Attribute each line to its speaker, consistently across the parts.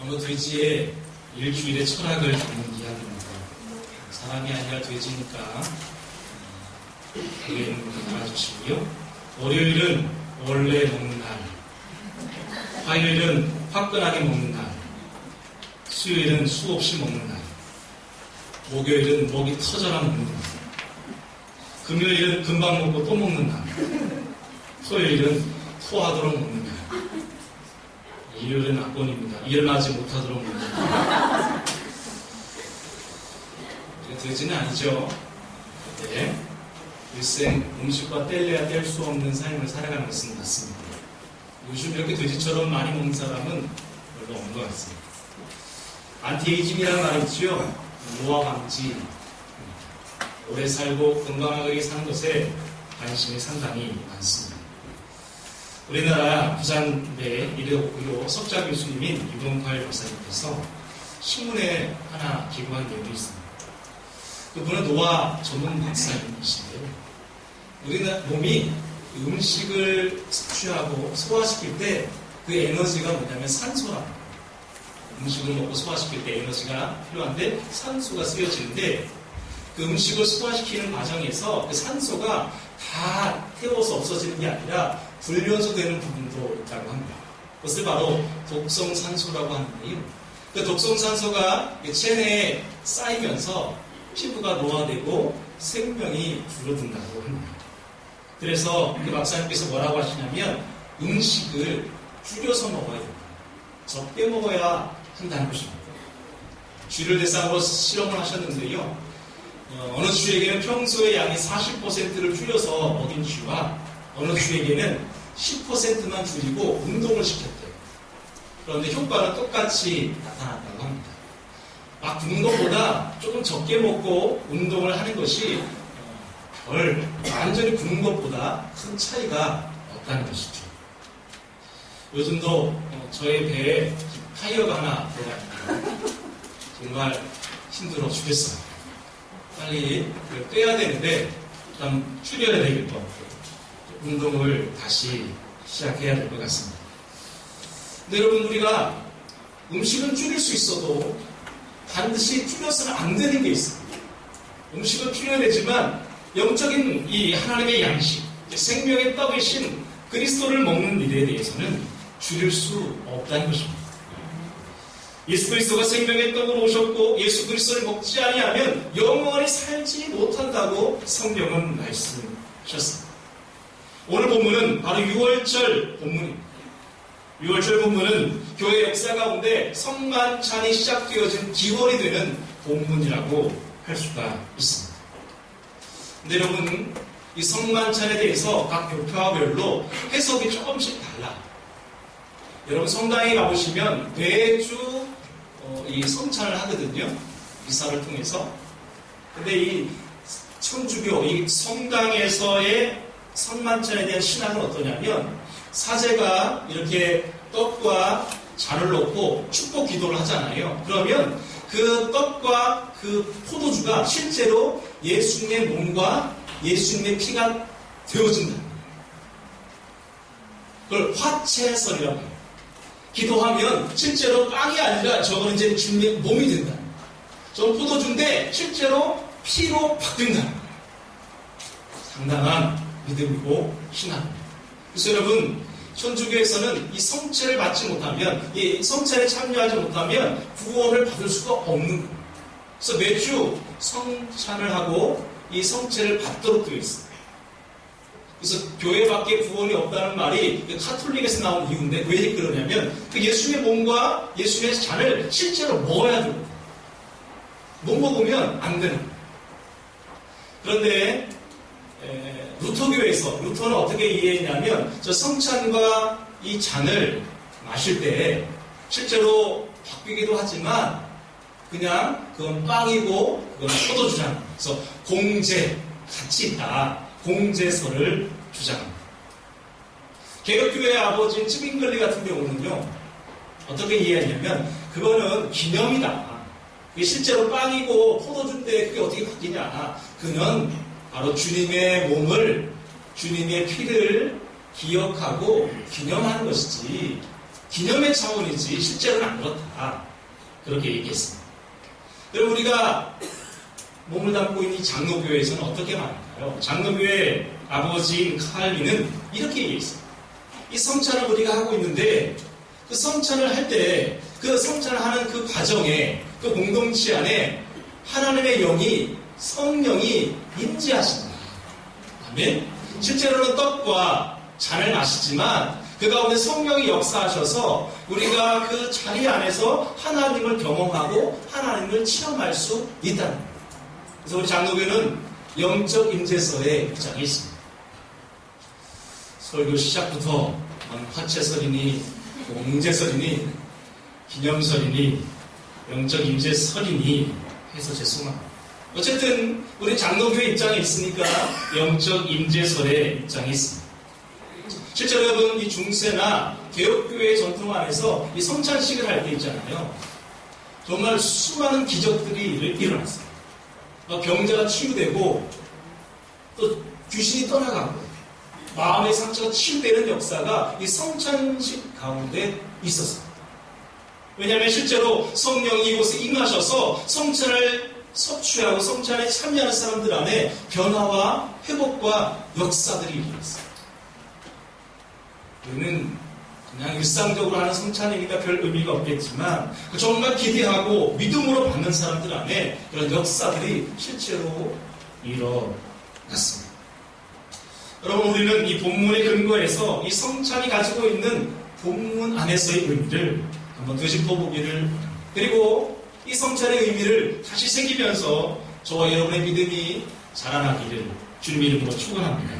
Speaker 1: 어느 돼지의 일주일의 철학을 담은 이야기입니다. 사람이 아니라 돼지니까 그게 알아주시고요. 월요일은 원래 먹는 날, 화요일은 화끈하게 먹는 날, 수요일은 수없이 먹는 날, 목요일은 목이 터져라 먹는 날, 금요일은 금방 먹고 또 먹는 날, 토요일은 토하도록 먹는 날, 일요일은 낙원입니다. 일어나지 못하도록 먹는 날. 돼지는 아니죠. 네. 일생 음식과 뗄래야 뗄 수 없는 삶을 살아가는 것은 맞습니다. 요즘 이렇게 돼지처럼 많이 먹는 사람은 별로 없는 것 같습니다. 안티에이징이라는 말이 있죠. 노화 방지, 오래 살고 건강하게 사는 것에 관심이 상당히 많습니다. 우리나라 부산대 1호 석좌 교수님인 유동팔 박사님께서 신문에 하나 기고한 내용이 있습니다. 그분은 노화 전문 박사님이신데요. 우리나라 몸이 음식을 섭취하고 소화시킬 때 그 에너지가 뭐냐면 산소랍니다. 음식을 먹고 소화시킬 때 에너지가 필요한데 산소가 쓰여지는데 그 음식을 소화시키는 과정에서 그 산소가 다 태워서 없어지는 게 아니라 불연소 되는 부분도 있다고 합니다. 그것을 바로 독성산소라고 하는데요. 그 독성산소가 체내에 쌓이면서 피부가 노화되고 생명이 줄어든다고 합니다. 그래서 그 박사님께서 뭐라고 하시냐면 음식을 줄여서 먹어야 됩니다. 적게 먹어야 한다는 것입니다. 쥐를 대상으로 실험을 하셨는데요. 어느 쥐에게는 평소의 양이 40%를 줄여서 먹인 쥐와 어느 쥐에게는 10%만 줄이고 운동을 시켰대요. 그런데 효과는 똑같이 나타났다고 합니다. 막 굶는 것보다 조금 적게 먹고 운동을 하는 것이 완전히 굶는 것보다 큰 차이가 없다는 것이죠. 요즘도 저의 배에 타이어가 하나 들어갑니다. 정말 힘들어 죽겠어요. 빨리 빼야 되는데 일단 줄여야 되겠고 운동을 다시 시작해야 될 것 같습니다. 근데 여러분, 우리가 음식은 줄일 수 있어도 반드시 줄여서는 안 되는 게 있습니다. 음식은 줄여야 되지만 영적인 이 하나님의 양식, 생명의 떡이신 그리스도를 먹는 일에 대해서는 줄일 수 없다는 것입니다. 예수 그리스도가 생명의 떡으로 오셨고 예수 그리스도를 먹지 아니하면 영원히 살지 못한다고 성경은 말씀하셨습니다. 오늘 본문은 바로 6월절 본문입니다. 6월절 본문은 교회 역사 가운데 성만찬이 시작되어진 기원이 되는 본문이라고 할 수가 있습니다. 근데 여러분, 이 성만찬에 대해서 각 교파별로 해석이 조금씩 달라요. 여러분, 성당에 가보시면 매주 이 성찬을 하거든요. 미사를 통해서. 근데 이 천주교, 이 성당에서의 성만찬에 대한 신앙은 어떠냐면 사제가 이렇게 떡과 잔을 놓고 축복 기도를 하잖아요. 그러면 그 떡과 그 포도주가 실제로 예수님의 몸과 예수님의 피가 되어진다. 그걸 화채설이라고 해요. 기도하면 실제로 빵이 아니라 저거는 이제 주님의 몸이 된다. 저건 포도주인데 실제로 피로 바뀐다. 상당한 믿음이고 신앙입니다. 그래서 여러분, 천주교에서는 이 성체를 받지 못하면, 이 성찬에 참여하지 못하면 구원을 받을 수가 없는 거예요. 그래서 매주 성찬을 하고 이 성체를 받도록 되어 있습니다. 그래서 교회밖에 구원이 없다는 말이 카톨릭에서 나온 이유인데 왜 그러냐면 그 예수님의 몸과 예수님의 잔을 실제로 먹어야 됩니다. 못 먹으면 안 되는 거예요. 그런데 루터는 어떻게 이해했냐면 저 성찬과 이 잔을 마실 때 실제로 바뀌기도 하지만 그냥 그건 빵이고 그건 포도주잖아요. 그래서 공제 같이 있다. 공제설을 주장합니다. 개혁교회의 아버지인 츠빙글리 같은 경우는요, 어떻게 이해하냐면 그거는 기념이다. 그게 실제로 빵이고 포도주인데 그게 어떻게 바뀌냐. 그는 바로 주님의 몸을, 주님의 피를 기억하고 기념하는 것이지 기념의 차원이지 실제로는 안 그렇다. 그렇게 얘기했습니다. 그럼 우리가 몸을 담고 있는 이 장로교회에서는 어떻게 말할까요? 장로교회 아버지인 칼빈은 이렇게 얘기했습니다. 이 성찬을 우리가 하고 있는데 그 성찬을 할 때 그 성찬을 하는 그 과정에 그 공동체 안에 하나님의 영이 성령이 임재하신다. 아멘. 실제로는 떡과 잔을 마시지만 그 가운데 성령이 역사하셔서 우리가 그 자리 안에서 하나님을 경험하고 하나님을 체험할 수 있다는 거예요. 그래서 우리 장로교는 영적 임재설에 입장이 있습니다. 설교 시작부터 화채설이니 공제설이니 기념설이니 영적 임재설이니 해서 죄송합니다. 어쨌든 우리 장로교회 입장에 있으니까 영적 임재설의 입장이 있습니다. 실제로 여러분 이 중세나 개혁교회의 전통 안에서 이 성찬식을 할 때 있잖아요. 정말 수많은 기적들이 일어났어요. 병자가 치유되고 또 귀신이 떠나가고 마음의 상처가 치유되는 역사가 이 성찬식 가운데 있었어요. 왜냐하면 실제로 성령이 이곳에 임하셔서 성찬을 섭취하고 성찬에 참여하는 사람들 안에 변화와 회복과 역사들이 일어났어요. 우리는 그냥 일상적으로 하는 성찬이니까 별 의미가 없겠지만 정말 기대하고 믿음으로 받는 사람들 안에 그런 역사들이 실제로 일어났습니다. 여러분 우리는 이 본문의 근거에서 이 성찬이 가지고 있는 본문 안에서의 의미를 한번 되짚어보기를 그리고 이 성찬의 의미를 다시 새기면서 저와 여러분의 믿음이 자라나기를 주님 이름으로 축원합니다.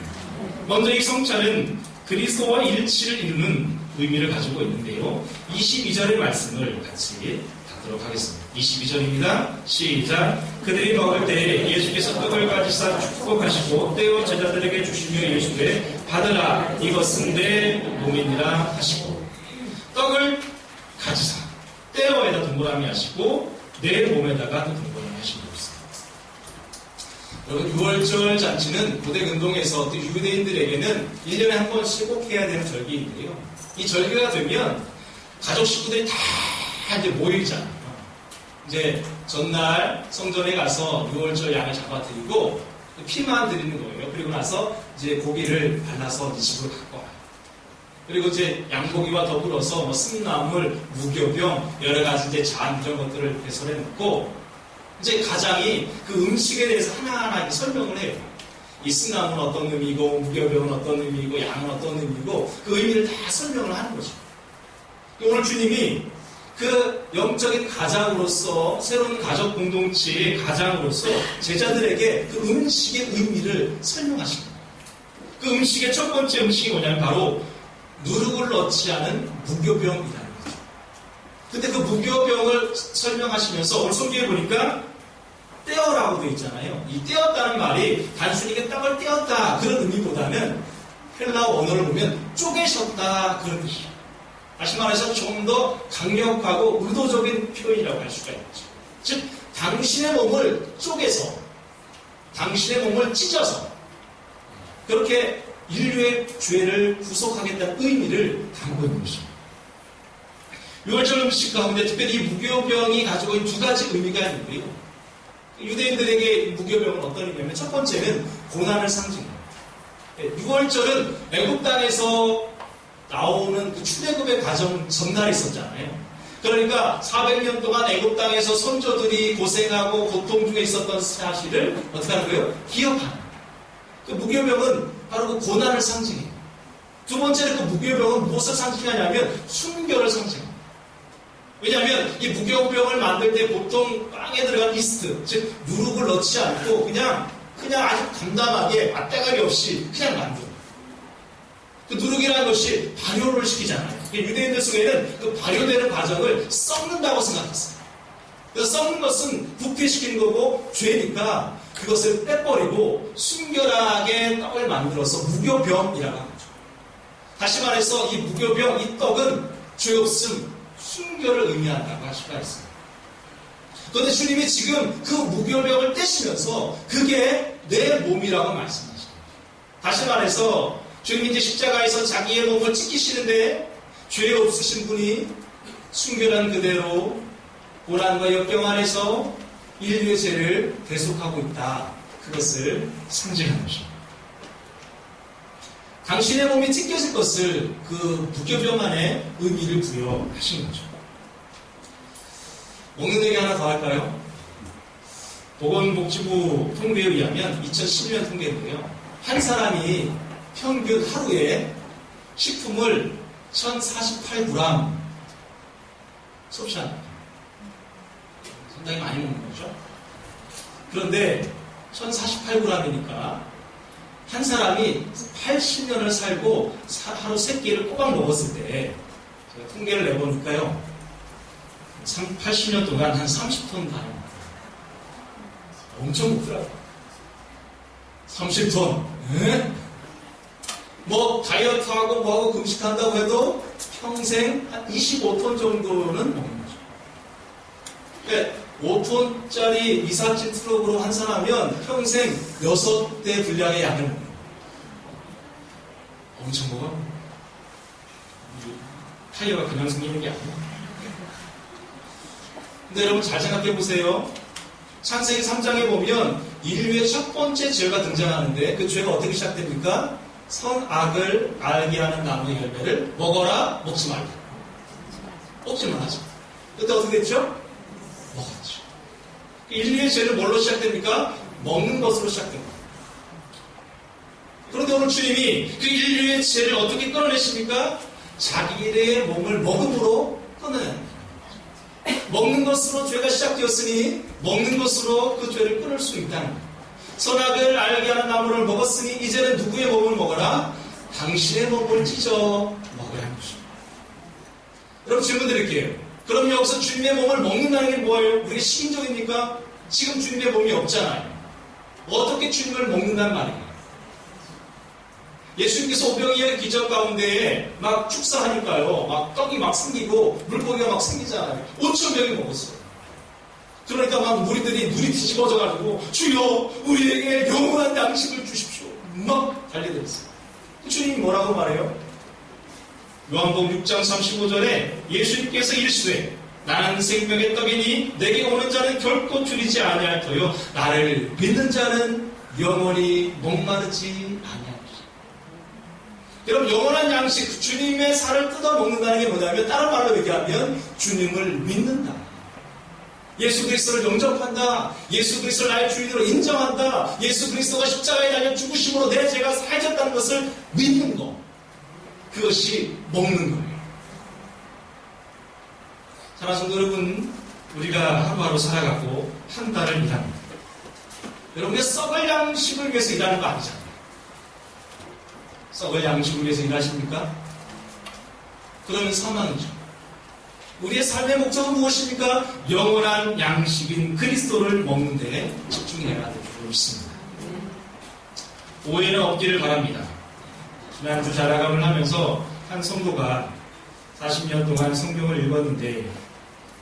Speaker 1: 먼저 이 성찬은 그리스도와 일치를 이루는 의미를 가지고 있는데요. 22절의 말씀을 같이 갖도록 하겠습니다. 22절입니다. 시작. 그들이 먹을 때 예수께서 떡을 가지사 축복하시고 떼어 제자들에게 주시며 예수께 받으라 이것은 내 몸이니라 하시고 떡을 가지사 떼어에다 동그라미 하시고 내 몸에다가 또 동그라미 하시고 있습니다. 여러분 6월절 잔치는 고대 근동에서 또 유대인들에게는 1년에 한 번씩 꼭 해야 되는 절기인데요. 이 절기가 되면 가족 식구들이 다 이제 모이잖아요. 이제 전날 성전에 가서 6월절 양을 잡아드리고 피만 드리는 거예요. 그리고 나서 이제 고기를 발라서 이제 집으로 갖고 와요. 그리고 이제 양고기와 더불어서 뭐 쓴나물, 무교병, 여러 가지 이제 잔 이런 것들을 배설해 놓고 이제 가장이 그 음식에 대해서 하나하나 설명을 해요. 이 쓴나물은 어떤 의미고, 무교병은 어떤 의미고, 양은 어떤 의미고, 그 의미를 다 설명을 하는 거죠. 오늘 주님이 그 영적인 가장으로서, 새로운 가족 공동체의 가장으로서 제자들에게 그 음식의 의미를 설명하십니다. 그 음식의 첫 번째 음식이 뭐냐면 바로 누룩을 넣지 않은 무교병이라는 거죠. 근데 그 무교병을 설명하시면서 오늘 성경에 보니까 떼어라고 되어 있잖아요. 이 떼었다는 말이 단순히 떡을 떼었다 그런 의미보다는 헬라어 언어를 보면 쪼개셨다 그런 의미예요. 다시 말해서 좀 더 강력하고 의도적인 표현이라고 할 수가 있죠. 즉 당신의 몸을 쪼개서 당신의 몸을 찢어서 그렇게 인류의 죄를 구속하겠다는 의미를 담고 있는 것입니다. 6월절 음식 가운데 특별히 이 무교병이 가지고 있는 두 가지 의미가 있는데요. 유대인들에게 무교병은 어떤 의미냐면 첫 번째는 고난을 상징합니다. 6월절은 애굽 땅에서 나오는 그 출애굽의 과정 전날이 있었잖아요. 그러니까 400년 동안 애굽 땅에서 선조들이 고생하고 고통 중에 있었던 사실을 어떻게 하는 거예요? 기억하는 거예요. 그 무교병은 바로 그 고난을 상징해요. 두 번째는 그 무교병은 무엇을 상징하냐면 순결을 상징합니다. 왜냐하면 이 무교병을 만들 때 보통 빵에 들어간 이스트, 즉 누룩을 넣지 않고 그냥 아주 담담하게 맛대가리 없이 그냥 만들어요. 그 누룩이라는 것이 발효를 시키잖아요. 유대인들 속에는 그 발효되는 과정을 썩는다고 생각했어요. 그래서 썩는 것은 부패시키는 거고 죄니까 그것을 빼버리고 순결하게 떡을 만들어서 무교병이라고 하는 거죠. 다시 말해서 이 무교병, 이 떡은 죄 없음, 순결을 의미한다고 할 수가 있습니다. 그런데 주님이 지금 그 무교병을 떼시면서 그게 내 몸이라고 말씀하십니다. 다시 말해서 주님이 이제 십자가에서 자기의 몸을 찢기시는데 죄 없으신 분이 순결한 그대로 고난과 역경 안에서 인류의 죄를 대속하고 있다. 그것을 상징하는 것입니다. 당신의 몸이 찢겨질 것을 그 무교병 안에 의미를 부여하신 거죠. 먹는 얘기 하나 더 할까요? 보건복지부 통계에 의하면 2010년 통계인데요. 한 사람이 평균 하루에 식품을 1048g 섭취합니다. 상당히 많이 먹는 거죠. 그런데 1048g이니까 한 사람이 80년을 살고 하루 3끼를 꼬박 먹었을 때 제가 통계를 내보니까요. 80년 동안 한 30톤 가요. 엄청 먹더라고요. 30톤. 에? 뭐 다이어트하고 뭐하고 금식한다고 해도 평생 한 25톤 정도는 먹는 거죠. 그러니까 5톤짜리 이삿짐 트럭으로 환산하면 평생 6대 분량의 양을 먹는 거예요. 엄청 먹어. 타이어가 그냥 생기는 게 아니에요. 근데 여러분 잘 생각해 보세요. 창세기 3장에 보면 인류의 첫 번째 죄가 등장하는데 그 죄가 어떻게 시작됩니까? 선악을 알게 하는 나무의 열매를 먹어라, 먹지 말라. 먹지만 하죠. 그때 어떻게 됐죠? 먹었죠. 인류의 죄는 뭘로 시작됩니까? 먹는 것으로 시작됩니다. 그런데 오늘 주님이 그 인류의 죄를 어떻게 끊어내십니까? 자기의 몸을 먹음으로 끊어냅니다. 먹는 것으로 죄가 시작되었으니 먹는 것으로 그 죄를 끊을 수 있다는 거예요. 선악을 알게 하는 나무를 먹었으니 이제는 누구의 몸을 먹어라? 당신의 몸을 찢어 먹어야 하는 것입니다. 여러분 질문 드릴게요. 그럼 여기서 주님의 몸을 먹는다는 게 뭐예요? 우리의 시인적입니까? 지금 주님의 몸이 없잖아요. 어떻게 주님을 먹는단 말이에요? 예수님께서 오병이어의 기적 가운데에 막 축사하니까요. 막 떡이 막 생기고 물고기가 막 생기잖아요. 5,000명이 먹었어요. 그러니까 막 무리들이 눈이 뒤집어져가지고 주여 우리에게 영원한 양식을 주십시오. 막 달려들었어요. 주님이 뭐라고 말해요? 요한복음 6장 35절에 예수님께서 이르시되 나는 생명의 떡이니 내게 오는 자는 결코 줄이지 아니할 터요 나를 믿는 자는 영원히 목마르지 아니할 것이다. 여러분 영원한 양식 주님의 살을 뜯어 먹는다는 게 뭐냐면 다른 말로 얘기하면 주님을 믿는다. 예수 그리스도를 영접한다. 예수 그리스도를 나의 주인으로 인정한다. 예수 그리스도가 십자가에 달려 죽으심으로 내 죄가 사해졌다는 것을 믿는 것. 그것이 먹는 거예요. 사랑하는 성도 여러분, 우리가 하루하루 살아가고 한 달을 일합니다. 여러분의 썩을 양식을 위해서 일하는 거 아니잖아요. 썩을 양식을 위해서 일하십니까? 그러면 사망이죠. 우리의 삶의 목적은 무엇입니까? 영원한 양식인 그리스도를 먹는 데 집중해야 될 줄 믿습니다. 오해는 없기를 바랍니다. 지난주 자라감을 하면서 한 성도가 40년 동안 성경을 읽었는데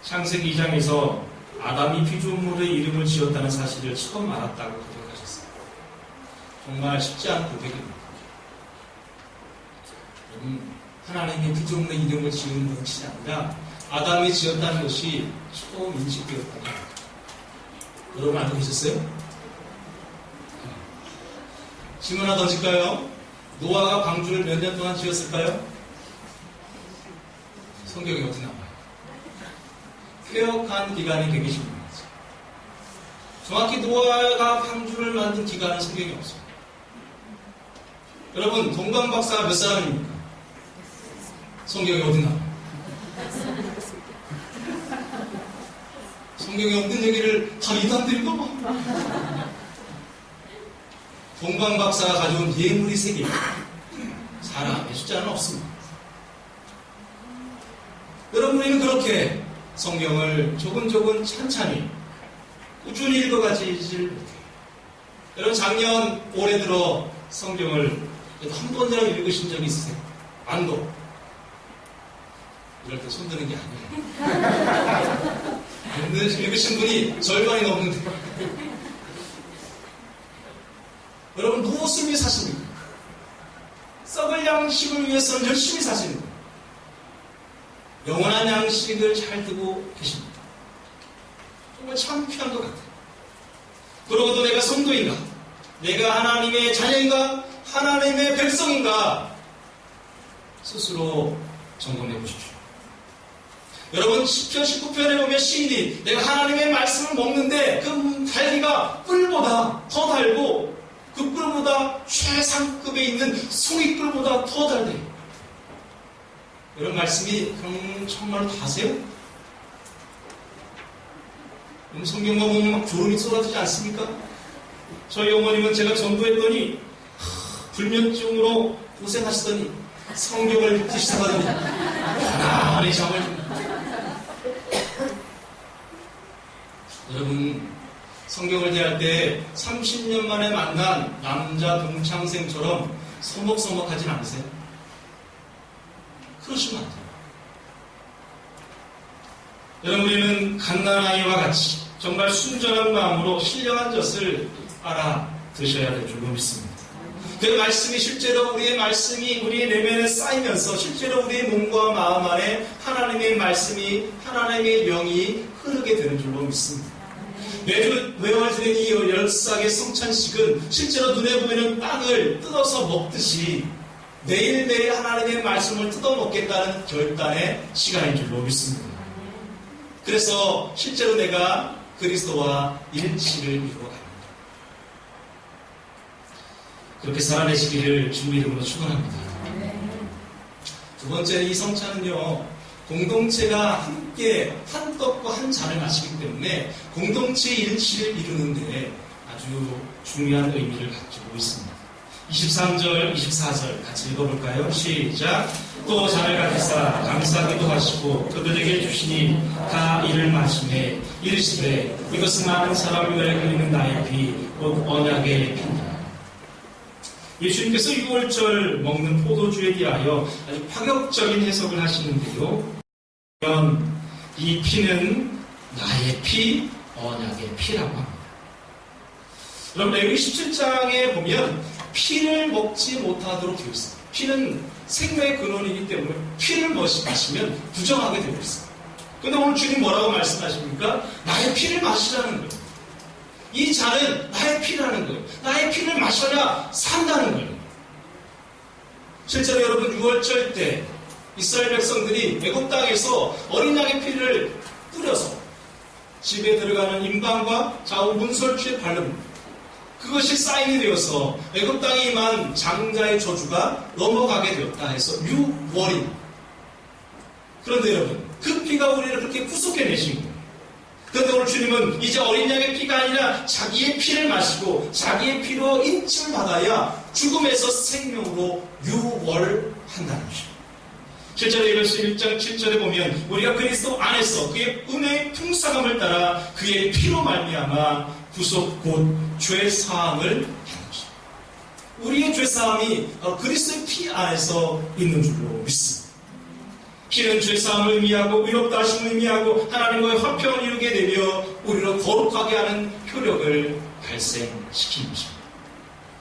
Speaker 1: 창세기 2장에서 아담이 피조물의 이름을 지었다는 사실을 처음 알았다고 고백하셨어요. 정말 쉽지 않은 고백입니다. 하나님이 피조물의 이름을 지은 것이 아니라 아담이 지었다는 것이 처음 인식되었다는 거예요. 여러분 알고 계셨어요? 질문 하나 던질까요? 노아가 방주를 몇 년 동안 지었을까요? 성경이 어디 나와요? 쾌역한 기간이 120년이죠. 정확히 노아가 방주를 만든 기간은 성경이 없어요. 여러분 동방박사가 몇 사람입니까? 성경이 어디 나와요? 성경에 없는 얘기를 다 이단들이 봐. 동방박사가 가져온 예물이 3개. 사람의 숫자는 없습니다. 여러분 우리는 그렇게 성경을 조근조근 찬찬히 꾸준히 읽어가지질 못해요. 여러분 작년 올해 들어 성경을 한 번이라도 읽으신 적이 있으세요? 안도. 이럴 때 손드는 게 아니에요. 읽으신 분이 절반이 넘는데 여러분 무엇을 위해 사십니까? 썩을 양식을 위해서는 열심히 사시는 거예요. 영원한 양식을 잘 두고 계십니다. 정말 창피한 것 같아요. 그러고도 내가 성도인가? 내가 하나님의 자녀인가? 하나님의 백성인가? 스스로 점검해 보십시오. 여러분, 10편 19편에 보면 시인이 내가 하나님의 말씀을 먹는데 그 달기가 꿀보다 더 달고 그 꿀보다 최상급에 있는 송이꿀보다 더 달대요. 이런 말씀이 정말로 다세요? 성경만 보면 막 졸음이 쏟아지지 않습니까? 저희 어머님은 제가 전도했더니 불면증으로 고생하시더니 성경을 읽기 시작하더니 편안히 잠을 줍니다. 여러분, 성경을 대할 때 30년 만에 만난 남자 동창생처럼 서먹서먹하진 않으세요? 그러시면 안 돼요. 여러분, 우리는 갓난아이와 같이 정말 순전한 마음으로 신령한 젖을 알아드셔야 될 줄로 믿습니다. 그 말씀이 실제로 우리의 말씀이 우리의 내면에 쌓이면서 실제로 우리의 몸과 마음 안에 하나님의 말씀이 하나님의 영이 흐르게 되는 줄로 믿습니다. 매주 외워지는 이 열삭의 성찬식은 실제로 눈에 보이는 빵을 뜯어서 먹듯이 매일매일 하나님의 말씀을 뜯어먹겠다는 결단의 시간인 줄로 믿습니다. 그래서 실제로 내가 그리스도와 일치를 이루어갑니다. 그렇게 살아내시기를 주님 이름으로 축원합니다. 두 번째, 이 성찬은요, 공동체가 함께 한 떡과 한 잔을 마시기 때문에 공동체의 일치를 이루는데 아주 중요한 의미를 가지고 있습니다. 23절, 24절 같이 읽어볼까요? 시작. 또 잔을 가지사 감사기도 하시고 그들에게 주시니 다 이를 마시매 이르시되 이것은 많은 사람을 위하여 흘리는 나의 피 곧 언약의 피니라. 예수님께서 6월절 먹는 포도주에 대하여 아주 파격적인 해석을 하시는데요. 이 피는 나의 피, 언약의 피라고 합니다. 여러분, 레위기 17장에 보면 피를 먹지 못하도록 되어 있습니다. 피는 생명의 근원이기 때문에 피를 마시면 부정하게 되어 있습니다. 그런데 오늘 주님 뭐라고 말씀하십니까? 나의 피를 마시라는 거예요. 이 잔은 나의 피라는 거예요. 나의 피를 마셔야 산다는 거예요. 실제로 여러분, 6월절 때 이스라엘 백성들이 애굽 땅에서 어린 양의 피를 뿌려서 집에 들어가는 임방과 좌우 문설주에 바릅니다. 그것이 사인이 되어서 애굽 땅에 임한 장자의 저주가 넘어가게 되었다 해서 6월입니다. 그런데 여러분, 그 피가 우리를 그렇게 구속해내신 거예요. 그런데 오늘 주님은 이제 어린 양의 피가 아니라 자기의 피를 마시고 자기의 피로 인침을 받아야 죽음에서 생명으로 유월한다는 것입니다. 실제로 에베소 1장 7절에 보면 우리가 그리스도 안에서 그의 은혜의 풍성함을 따라 그의 피로 말미암아 구속 곧 죄사함을 하는 것입니다. 우리의 죄사함이 그리스도의 피 안에서 있는 줄로 믿습니다. 피는 죄사함을 의미하고 의롭다 하심을 의미하고 하나님과의 화평을 이루게 되며 우리를 거룩하게 하는 효력을 발생시키는 것입니다.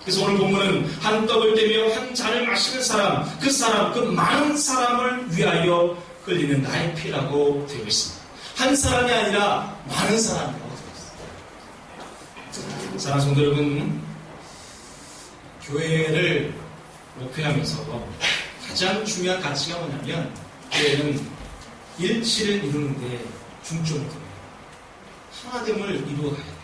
Speaker 1: 그래서 오늘 본문은 한 떡을 떼며 한 잔을 마시는 사람, 그 많은 사람을 위하여 흘리는 나의 피라고 되어 있습니다. 한 사람이 아니라 많은 사람이라고 되어 있습니다. 사랑하는 성도 여러분, 교회를 목표하면서 가장 중요한 가치가 뭐냐면 교회는 일치를 이루는데 중점을 둬요. 하나됨을 이루어가야 돼요.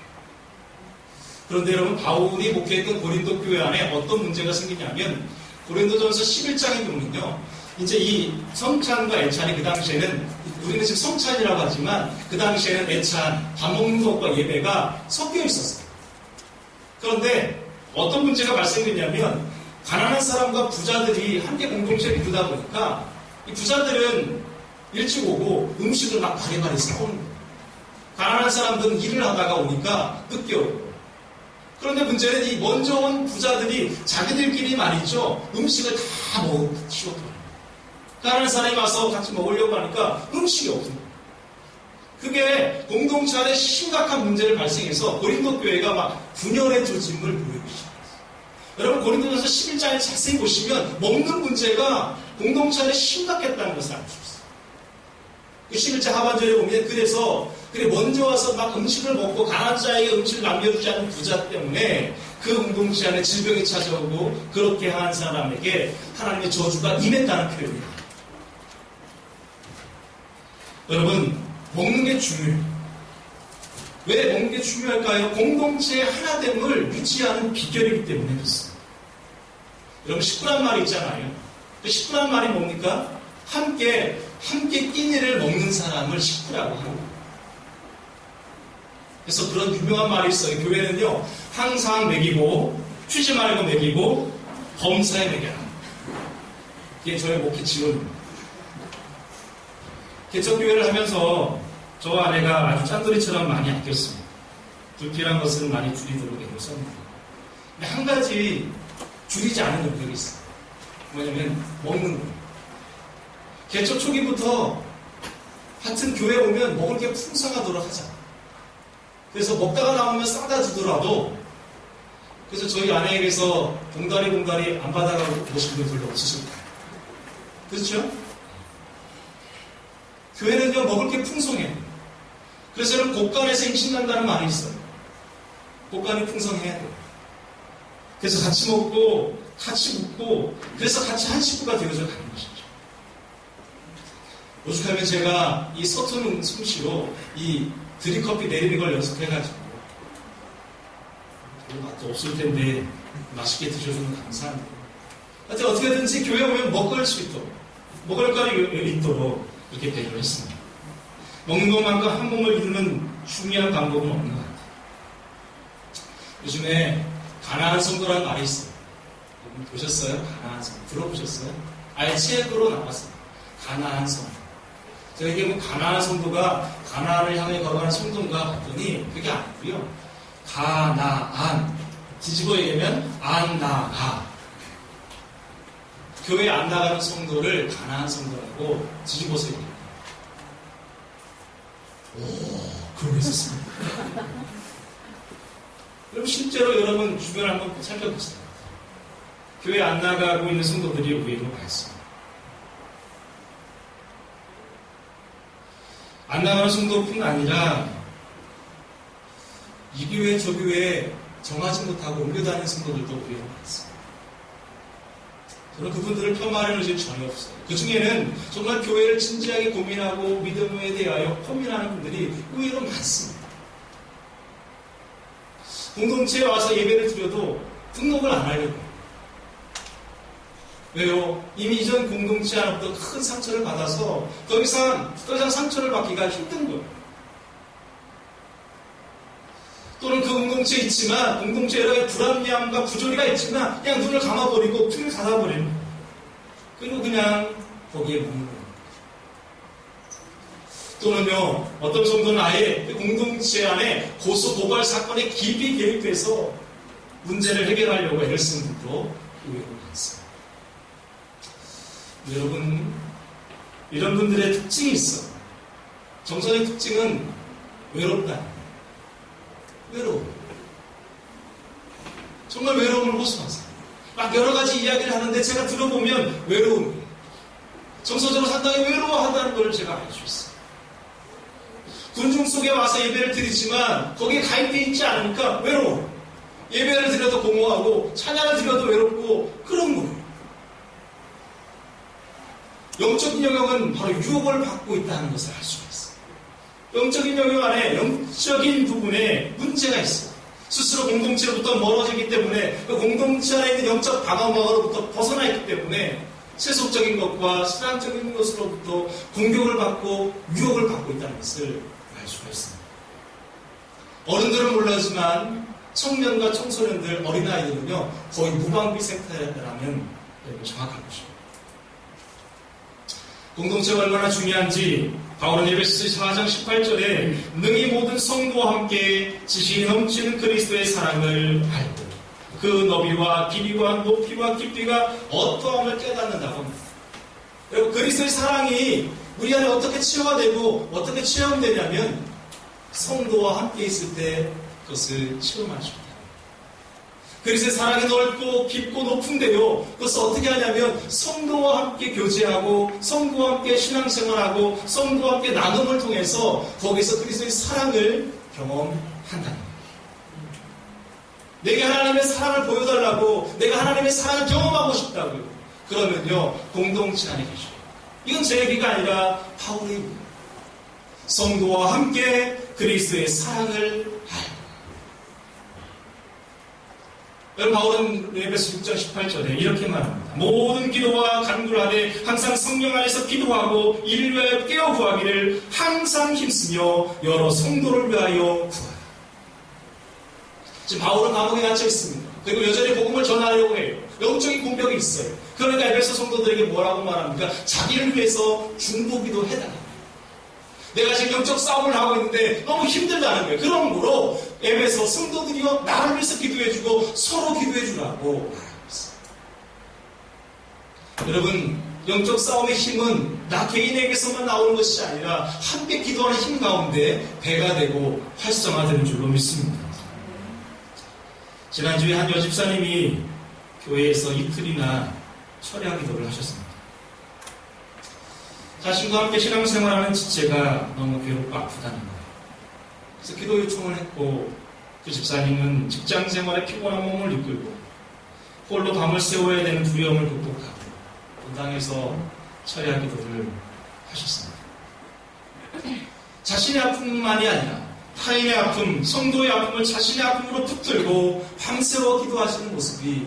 Speaker 1: 그런데 여러분, 바울이 목회했던 고린도 교회 안에 어떤 문제가 생기냐면 고린도전서 11장에 보면요, 이제 이 성찬과 애찬이 그 당시에는 우리는 지금 성찬이라고 하지만 그 당시에는 애찬, 밥 먹는 것과 예배가 섞여 있었어요. 그런데 어떤 문제가 발생됐냐면 가난한 사람과 부자들이 함께 공동체를 이루다 보니까 이 부자들은 일찍 오고 음식을 막 바리바리 싸우는 거예요. 가난한 사람들은 일을 하다가 오니까 늦게 오고. 그런데 문제는 이 먼저 온 부자들이 자기들끼리 말이죠, 음식을 다 치워버려요. 가난한 사람이 와서 같이 먹으려고 하니까 음식이 없습니다. 그게 공동체 안에 심각한 문제를 발생해서 고린도 교회가 막 분열의 조짐을 보이기 시작했어요. 여러분, 고린도전서 11장에 자세히 보시면 먹는 문제가 공동체 안에 심각했다는 것을 알 수 있어요. 그 11장 하반절에 보면 그래서 먼저 와서 막 음식을 먹고 강한 자에게 음식을 남겨주지 않은 부자 때문에 그 공동체 안에 질병이 찾아오고 그렇게 한 사람에게 하나님의 저주가 임했다는 표현이에요. 여러분, 먹는 게 중요해요. 왜 먹는 게 중요할까요? 공동체의 하나됨을 유지하는 비결이기 때문에 그렇습니다. 여러분, 식구란 말이 있잖아요. 그 식구란 말이 뭡니까? 함께 끼니를 먹는 사람을 식구라고 합니다. 그래서 그런 유명한 말이 있어요. 교회는요, 항상 먹이고, 쉬지 말고 먹이고, 범사에 먹여라. 이게 저의 목회 지론입니다. 개척교회를 하면서 저와 아내가 아주 짠돌이처럼 많이 아꼈습니다. 불필요한 것은 많이 줄이도록 애를 썼는데. 근데 한 가지 줄이지 않은 영역이 있어요. 뭐냐면, 먹는 거예요. 개척 초기부터 하여튼 교회 오면 먹을 게 풍성하도록 하자. 그래서 먹다가 남으면 싸다 주더라도, 그래서 저희 아내에게서 봉다리 안 받아가고 보신 분 별로 없으실 거예요. 그렇죠? 교회는요, 먹을 게 풍성해요. 그래서 여러분, 곳간에서 임신난다는 말이 있어요. 곳간이 풍성해야 돼요. 그래서 같이 먹고, 같이 묵고, 그래서 같이 한 식구가 되어져 가는 것이죠. 오죽하면 제가 이 서투른 솜씨로 이 드립커피 내리는 걸 연습해가지고, 별로 맛도 없을 텐데, 맛있게 드셔주면 감사합니다. 하여튼 어떻게든지 교회 오면 먹을 수 있도록, 먹을 거리 있도록, 이렇게 배려를 했습니다. 먹는 것만큼 한 몸을 이루는 중요한 방법은 없는 것 같아요. 요즘에 가나안 성도라는 말이 있어요. 여러분 보셨어요? 가나안 성도. 들어보셨어요? 아예 책으로 나왔어요. 가나안 성도. 제가 이게 뭐 가나안 성도가 가나안을 향해 걸어가는 성도인가 봤더니 그게 아니고요. 가나안. 뒤집어 얘기하면 안 나가. 교회 안 나가는 성도를 가나안 성도라고 뒤집어서 얘기해요. 오, 그런 게 있었습니다. 여러분, 실제로 여러분 주변을 한번 살펴보세요. 교회 안 나가고 있는 성도들이 의외로 많습니다. 안 나가는 성도뿐 아니라 이 교회 저 교회에 정하지 못하고 옮겨다니는 성도들도 의외로 많습니다. 저는 그분들을 폄하하는 의식이 전혀 없어요. 그 중에는 정말 교회를 진지하게 고민하고 믿음에 대하여 고민하는 분들이 의외로 많습니다. 공동체에 와서 예배를 드려도 등록을 안 하려고 해요. 왜요? 이미 이전 공동체 안으로부터 큰 상처를 받아서 더 이상 상처를 받기가 힘든 거예요. 또는 그 공동체에 있지만 공동체에 여러 가지 불합리함과 부조리가 있지만 그냥 눈을 감아버리고 귀를 닫아버리는 거예요. 그리고 그냥 거기에 묻는 거예요. 또는요, 어떤 정도는 아예 공동체 안에 고소 고발 사건에 깊이 개입해서 문제를 해결하려고 애를 쓰는 분도 의외로 많습니다. 여러분, 이런 분들의 특징이 있어요. 정서의 특징은 외롭다. 외로움. 정말 외로움을 호소하세요. 막 여러 가지 이야기를 하는데 제가 들어보면 외로움이에요. 정서적으로 상당히 외로워한다는 걸 제가 알 수 있어요. 군중 속에 와서 예배를 드리지만 거기에 가입되어 있지 않으니까 외로워. 예배를 드려도 공허하고 찬양을 드려도 외롭고 그런 거예요. 영적인 영역은 바로 유혹을 받고 있다는 것을 알 수가 있어요. 영적인 영역 안에 영적인 부분에 문제가 있어요. 스스로 공동체로부터 멀어지기 때문에 그 공동체 안에 있는 영적 방어막으로부터 벗어나 있기 때문에 세속적인 것과 신앙적인 것으로부터 공격을 받고 유혹을 받고 있다는 것을 알 수가 있습니다. 어른들은 몰라지만 청년과 청소년들, 어린아이들은요 거의 무방비 상태라면 정확한 것입니다. 공동체가 얼마나 중요한지 바울은 에베소서 4장 18절에 능히 모든 성도와 함께 지식이 넘치는 그리스도의 사랑을 알고 그 너비와 길이와 높이와 깊이가 어떠함을 깨닫는다고 합니다. 여러분, 그리스도의 사랑이 우리 안에 어떻게 체화되고 어떻게 체험되냐면 성도와 함께 있을 때 그것을 체험할 수 있다. 그리스도의 사랑이 넓고 깊고 높은데요. 그것을 어떻게 하냐면 성도와 함께 교제하고 성도와 함께 신앙생활하고 성도와 함께 나눔을 통해서 거기서 그리스도의 사랑을 경험한다는 거예요. 내게 하나님의 사랑을 보여달라고, 내가 하나님의 사랑을 경험하고 싶다고요. 그러면요, 공동체 안에 계셔요. 이건 제 얘기가 아니라 바울의 얘기입니다. 성도와 함께 그리스도의 사랑을 하여. 여러분, 바울은 에베소 6장 18절에 이렇게 말합니다. 모든 기도와 간구하되 항상 성령 안에서 기도하고 이를 위하여 깨어 구하기를 항상 힘쓰며 여러 성도를 위하여 구하라. 지금 바울은 감옥에 갇혀 있습니다. 그리고 여전히 복음을 전하려고 해요. 영적인 공격이 있어요. 그러니까 에베소 성도들에게 뭐라고 말합니까? 자기를 위해서 중보기도 해달라. 내가 지금 영적 싸움을 하고 있는데 너무 힘들다는 거예요. 그러므로 에베소 성도들이요, 나를 위해서 기도해주고 서로 기도해주라고 말하고 있어요. 여러분, 영적 싸움의 힘은 나 개인에게서만 나오는 것이 아니라 함께 기도하는 힘 가운데 배가 되고 활성화되는 줄로 믿습니다. 지난주에 한 여집사님이 교회에서 이틀이나 철야 기도를 하셨습니다. 자신과 함께 신앙생활하는 지체가 너무 괴롭고 아프다는 거예요. 그래서 기도 요청을 했고, 그 집사님은 직장생활에 피곤한 몸을 이끌고 홀로 밤을 새워야 되는 두려움을 극복하고 본당에서 철야 기도를 하셨습니다. 자신의 아픔만이 아니라 타인의 아픔, 성도의 아픔을 자신의 아픔으로 붙들고 밤새워 기도하시는 모습이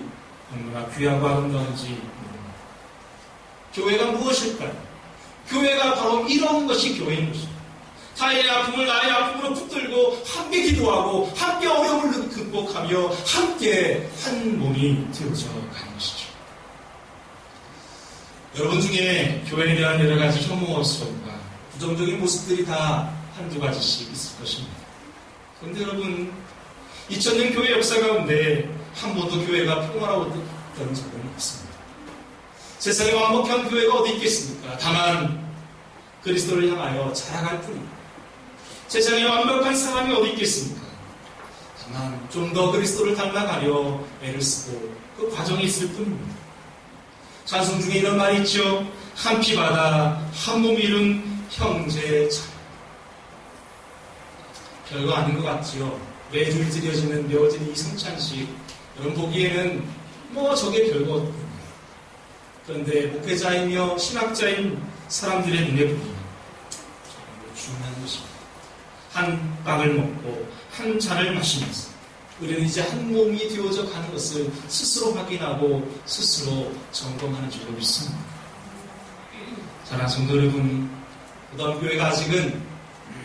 Speaker 1: 얼마나 귀하고 아름다운지 모릅니다. 교회가 무엇일까요? 교회가 바로 이런 것이 교회인 것입니다. 타인의 아픔을 나의 아픔으로 붙들고 함께 기도하고 함께 어려움을 극복하며 함께 한 몸이 되어져 가는 것이죠. 여러분 중에 교회에 대한 여러 가지 혐오스러움과 부정적인 모습들이 다 한두 가지씩 있을 것입니다. 그런데 여러분, 2000년 교회 역사 가운데 한 번도 교회가 평화로웠던 적은 없습니다. 세상에 완벽한 교회가 어디 있겠습니까? 다만 그리스도를 향하여 자라갈 뿐입니다. 세상에 완벽한 사람이 어디 있겠습니까? 다만 좀 더 그리스도를 닮아가려 애를 쓰고 그 과정이 있을 뿐입니다. 찬송 중에 이런 말이 있죠. 한 피 받아 한 몸 이룬 형제 자. 별거 아닌 것 같지요. 매주 드려지는 묘진 이 성찬식, 여러분 보기에는 뭐 저게 별거 없군요. 그런데 목회자이며 신학자인 사람들의 눈에 보이면 정말 중요한 것입니다. 한 빵을 먹고 한 잔을 마시면서 우리는 이제 한 몸이 되어져 가는 것을 스스로 확인하고 스스로 점검하는 줄로 믿습니다. 사랑하는 성도 여러분, 무덤교회가 아직은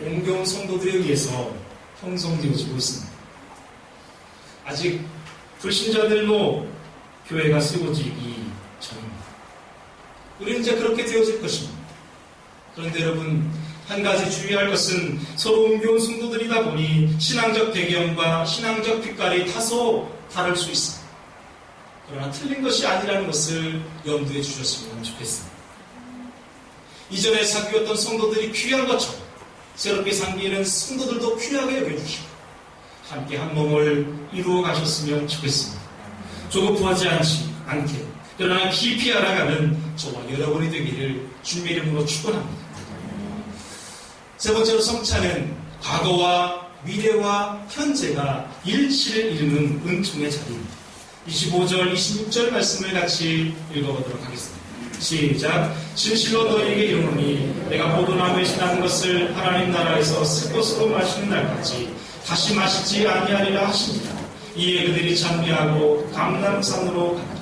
Speaker 1: 옮겨온 성도들에 의해서 형성되어지고 있습니다. 아직 불신자들로 교회가 세워지기 전입니다. 우리는 이제 그렇게 되어질 것입니다. 그런데 여러분, 한 가지 주의할 것은 서로 옮겨온 성도들이다 보니 신앙적 배경과 신앙적 빛깔이 다소 다를 수 있습니다. 그러나 틀린 것이 아니라는 것을 염두에 주셨으면 좋겠습니다. 이전에 사귀었던 성도들이 귀한 것처럼 새롭게 상기는 성도들도 귀하게 여겨주시고 함께 한 몸을 이루어 가셨으면 좋겠습니다. 조급하지 않게 그러나 깊이 알아가는 저와 여러분이 되기를 주님의 이름으로 축원합니다. 세 번째로 성찬은 과거와 미래와 현재가 일치를 이루는 은총의 자리입니다. 25절, 26절 말씀을 같이 읽어보도록 하겠습니다. 시작. 진실로 너희에게 이르노니 내가 포도나무에 지난 것을 하나님 나라에서 새 것으로 마시는 날까지 다시 마시지 아니하리라 하십니다. 이에 그들이 찬미하고 감람산으로 가니라.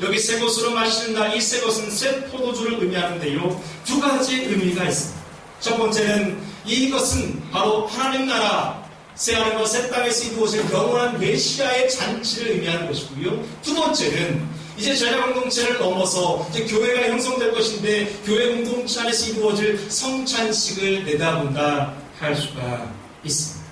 Speaker 1: 여기 새 것으로 마시는 날, 이 새 것은 새 포도주를 의미하는데요, 두 가지 의미가 있습니다. 첫 번째는 이것은 바로 하나님 나라 새하늘과 새 땅에서 이루어질 영원한 메시아의 잔치를 의미하는 것이고요. 두 번째는 이제 제자 공동체를 넘어서 이제 교회가 형성될 것인데 교회 공동체 안에서 이루어질 성찬식을 내다본다 할 수가 있습니다.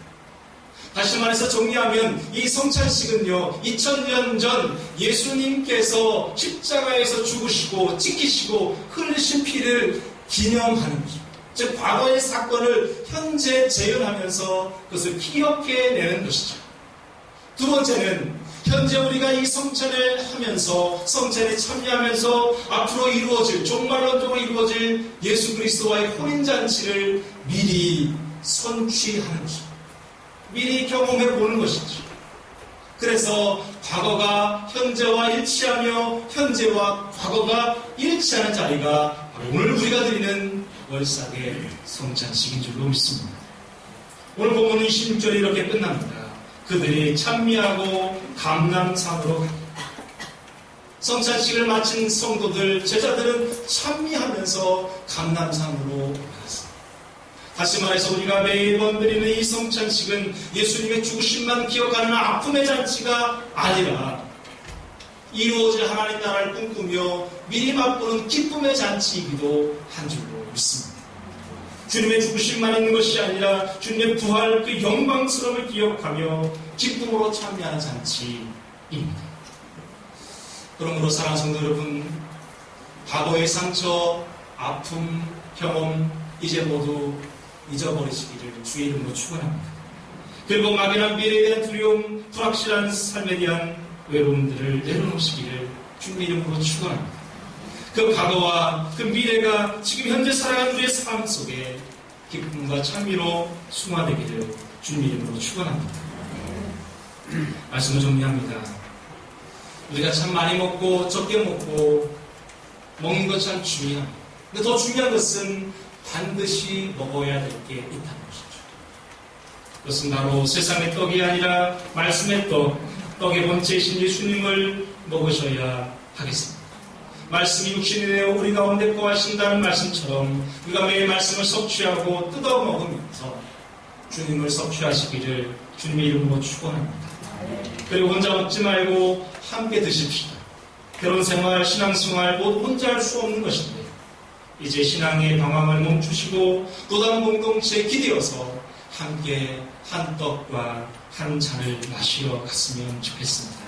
Speaker 1: 다시 말해서 정리하면 이 성찬식은요, 2000년 전 예수님께서 십자가에서 죽으시고 찢기시고 흘리신 피를 기념하는 것입니다. 즉 과거의 사건을 현재 재현하면서 그것을 기억해내는 것이죠. 두 번째는 현재 우리가 이 성찬을 하면서 성찬에 참여하면서 앞으로 이루어질 종말론적으로 이루어질 예수 그리스도와의 혼인잔치를 미리 선취하는 것입니다. 미리 경험해 보는 것이죠. 그래서 과거가 현재와 일치하며 현재와 과거가 일치하는 자리가 오늘 우리가 드리는 월삭의 성찬식인 줄로 믿습니다. 오늘 본문 26절이 이렇게 끝납니다. 그들이 찬미하고 감람산으로 갑니다. 성찬식을 마친 성도들, 제자들은 찬미하면서 감람산으로 갔습니다. 다시 말해서 우리가 매번 드리는 이 성찬식은 예수님의 죽으심만 기억하는 아픔의 잔치가 아니라 이루어질 하나님 나라를 꿈꾸며 미리 맛보는 기쁨의 잔치이기도 한 줄로 믿습니다. 주님의 죽으심만 있는 것이 아니라 주님의 부활 그 영광스러움을 기억하며 기쁨으로 참여하는 잔치입니다. 그러므로 사랑하는 성도 여러분, 과거의 상처, 아픔, 경험 이제 모두 잊어버리시기를 주의 이름으로 축원합니다. 그리고 막연한 미래에 대한 두려움, 불확실한 삶에 대한 외로움들을 내려놓으시기를 주의 이름으로 축원합니다. 그 과거와 그 미래가 지금 현재 살아가는 우리의 삶 속에 기쁨과 찬미로 승화되기를 주님 이름으로 축원합니다. 말씀을 정리합니다. 우리가 참 많이 먹고 적게 먹고 먹는 것 참 중요합니다. 근데 더 중요한 것은 반드시 먹어야 될 게 있다는 것이죠. 그것은 바로 세상의 떡이 아니라 말씀의 떡의 본체이신 예수님을 먹으셔야 하겠습니다. 말씀이 육신이 되어 우리 가운데 거하신다는 말씀처럼 우리가 매일 말씀을 섭취하고 뜯어 먹으면서 주님을 섭취하시기를 주님의 이름으로 축원합니다. 그리고 혼자 먹지 말고 함께 드십시다. 결혼생활, 신앙생활 모두 혼자 할 수 없는 것인데 이제 신앙의 방황을 멈추시고 도단 공동체에 기대어서 함께 한 떡과 한 잔을 마시러 갔으면 좋겠습니다.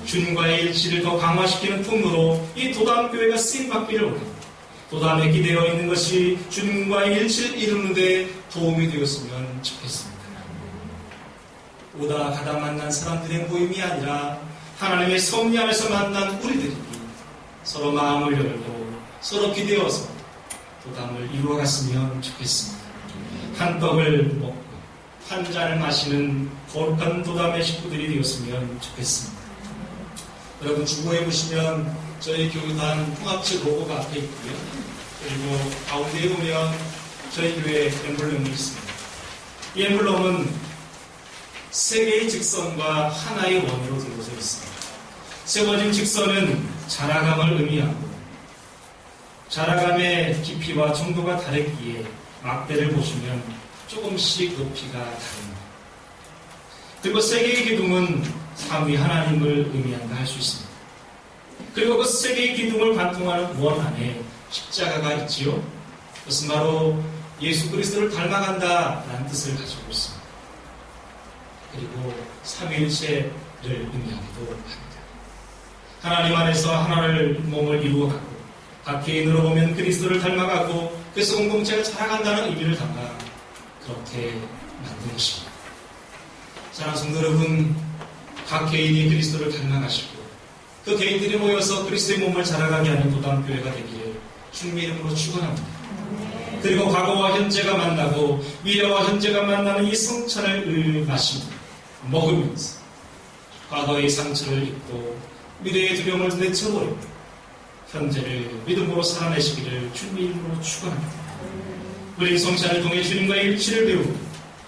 Speaker 1: 주님과의 일치를 더 강화시키는 품으로 이 도담교회가 쓰임받기를 원합니다. 도담에 기대어 있는 것이 주님과의 일치를 이루는 데 도움이 되었으면 좋겠습니다. 오다 가다 만난 사람들의 모임이 아니라 하나님의 섭리 안에서 만난 우리들이 서로 마음을 열고 서로 기대어서 도담을 이루어갔으면 좋겠습니다. 한 떡을 먹고 한 잔을 마시는 거룩한 도담의 식구들이 되었으면 좋겠습니다. 여러분 주보에 보시면 저희 교단 통합체 로고가 앞에 있고요. 그리고 가운데에 보면 저희 교회 엠블럼이 있습니다. 이 엠블럼은 세 개의 직선과 하나의 원으로 되어져 있습니다. 세워진 직선은 자라감을 의미하고 자라감의 깊이와 정도가 다르기에 막대를 보시면 조금씩 높이가 다릅니다. 그리고 세 개의 기둥은 삼위 하나님을 의미한다 할 수 있습니다. 그리고 그 세 개의 기둥을 관통하는 원 안에 십자가가 있지요. 그것은 바로 예수 그리스도를 닮아간다라는 뜻을 가지고 있습니다. 그리고 삼위일체를 의미하기도 합니다. 하나님 안에서 하나를 몸을 이루어가고 각 개인으로 보면 그리스도를 닮아가고 그래서 공동체가 자라간다는 의미를 담아 그렇게 만든 것입니다. 사랑하는 성도 여러분, 각 개인이 그리스도를 닮아가시고 그 개인들이 모여서 그리스도의 몸을 자라가게 하는 도담교회가 되기를 주님의 이름으로 축원합니다. 그리고 과거와 현재가 만나고 미래와 현재가 만나는 이 성찬을 마시고 먹으면서 과거의 상처를 잊고 미래의 두려움을 내쳐버리고 현재를 믿음으로 살아내시기를 주님의 이름으로 축원합니다. 우리 성찬을 통해 주님과의 일치를 배우고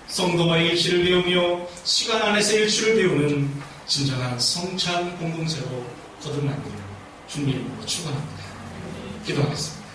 Speaker 1: 성도와의 일치를 배우며 시간 안에서 일치를 배우는 진정한 성찬 공동체로 거듭나기를 주님의 이름으로 축원합니다. 기도하겠습니다.